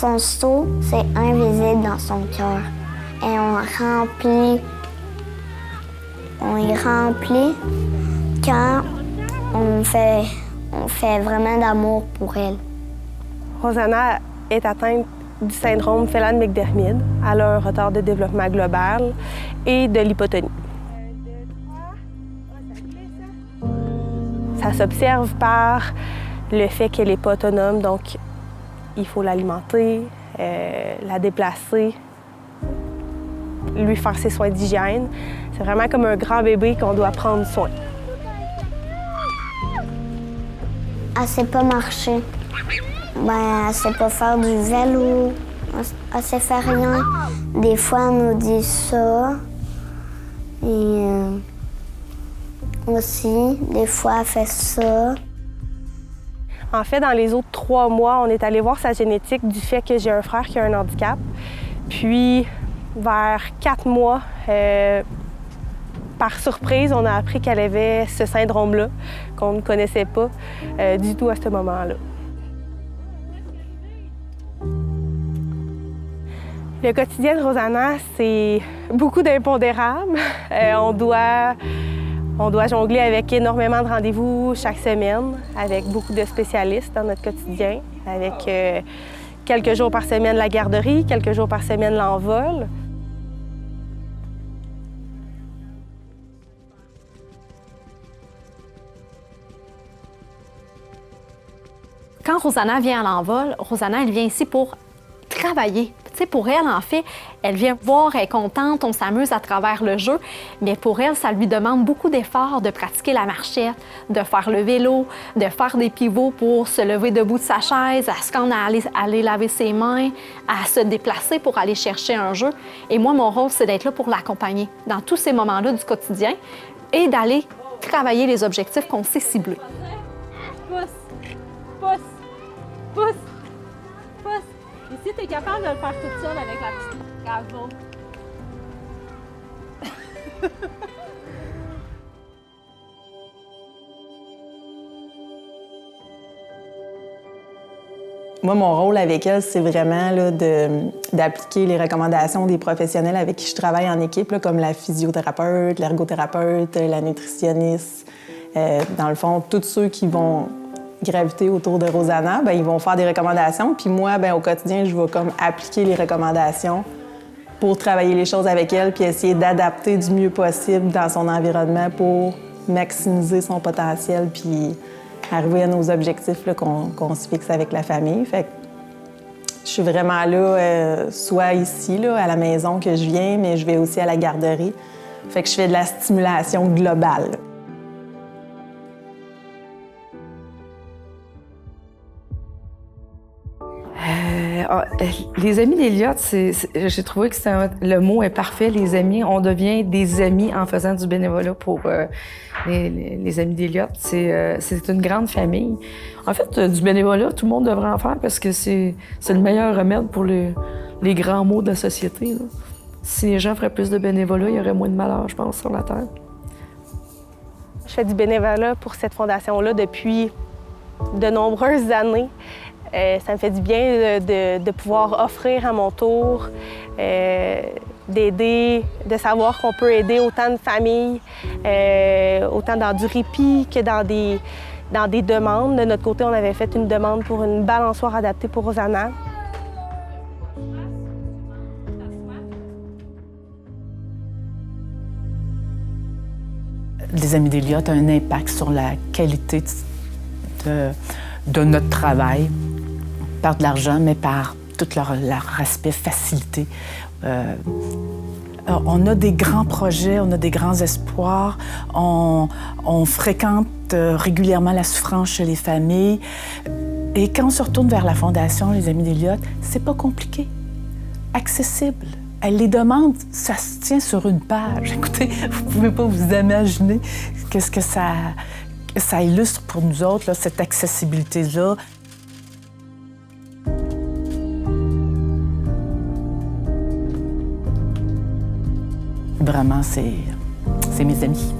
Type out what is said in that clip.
son seau, c'est invisible dans son cœur. Et on y remplit quand on fait vraiment d'amour pour elle. Rosanna est atteinte du syndrome Phelan-McDermid. Elle a un retard de développement global et de l'hypotonie. Ça s'observe par le fait qu'elle n'est pas autonome, donc il faut l'alimenter, la déplacer, lui faire ses soins d'hygiène. C'est vraiment comme un grand bébé qu'on doit prendre soin. Elle sait pas marcher. Elle sait pas faire du vélo. Elle sait faire rien. Des fois, elle nous dit ça. Et aussi, des fois, elle fait ça. En fait, dans les autres 3 mois, on est allé voir sa génétique du fait que j'ai un frère qui a un handicap. Puis, vers 4 mois, par surprise, on a appris qu'elle avait ce syndrome-là, qu'on ne connaissait pas du tout à ce moment-là. Le quotidien de Rosanna, c'est beaucoup d'impondérables. On doit jongler avec énormément de rendez-vous chaque semaine, avec beaucoup de spécialistes dans notre quotidien, avec quelques jours par semaine la garderie, quelques jours par semaine l'envol. Quand Rosanna vient à l'envol, Rosanna, elle vient ici pour travailler. Tu sais, pour elle, en fait, elle vient voir, elle est contente, on s'amuse à travers le jeu, mais pour elle, ça lui demande beaucoup d'efforts de pratiquer la marchette, de faire le vélo, de faire des pivots pour se lever debout de sa chaise, à aller laver ses mains, à se déplacer pour aller chercher un jeu. Et moi, mon rôle, c'est d'être là pour l'accompagner dans tous ces moments-là du quotidien et d'aller travailler les objectifs qu'on s'est ciblés. Pousse! Et si tu es capable de le faire toute seule avec la petite bravo. Moi, mon rôle avec elle, c'est vraiment d'appliquer les recommandations des professionnels avec qui je travaille en équipe, là, comme la physiothérapeute, l'ergothérapeute, la nutritionniste. Dans le fond, tous ceux qui vont graviter autour de Rosanna, bien, ils vont faire des recommandations. Puis moi, bien, au quotidien, je vais comme appliquer les recommandations pour travailler les choses avec elle puis essayer d'adapter du mieux possible dans son environnement pour maximiser son potentiel puis arriver à nos objectifs là, qu'on se fixe avec la famille. Fait que je suis vraiment là, soit ici, là, à la maison que je viens, mais je vais aussi à la garderie. Fait que je fais de la stimulation globale. Les amis d'Eliott, j'ai trouvé que le mot est parfait. Les amis, on devient des amis en faisant du bénévolat pour les amis d'Eliott. C'est une grande famille. En fait, du bénévolat, tout le monde devrait en faire parce que c'est le meilleur remède pour les grands maux de la société, là. Si les gens feraient plus de bénévolat, il y aurait moins de malheur, je pense, sur la Terre. Je fais du bénévolat pour cette fondation-là depuis de nombreuses années. Ça me fait du bien de pouvoir offrir à mon tour, d'aider, de savoir qu'on peut aider autant de familles, autant dans du répit que dans des demandes. De notre côté, on avait fait une demande pour une balançoire adaptée pour Rosanna. Les Amis d'Eliott ont un impact sur la qualité de notre travail, par de l'argent, mais par tout leur aspect facilité. On a des grands projets, on a des grands espoirs, on fréquente régulièrement la souffrance chez les familles. Et quand on se retourne vers la Fondation Les Amis d'Eliott, c'est pas compliqué, accessible. Les demandes, ça se tient sur une page. Écoutez, vous pouvez pas vous imaginer qu'est-ce que ça illustre pour nous autres, là, cette accessibilité-là. Vraiment, c'est mes amis.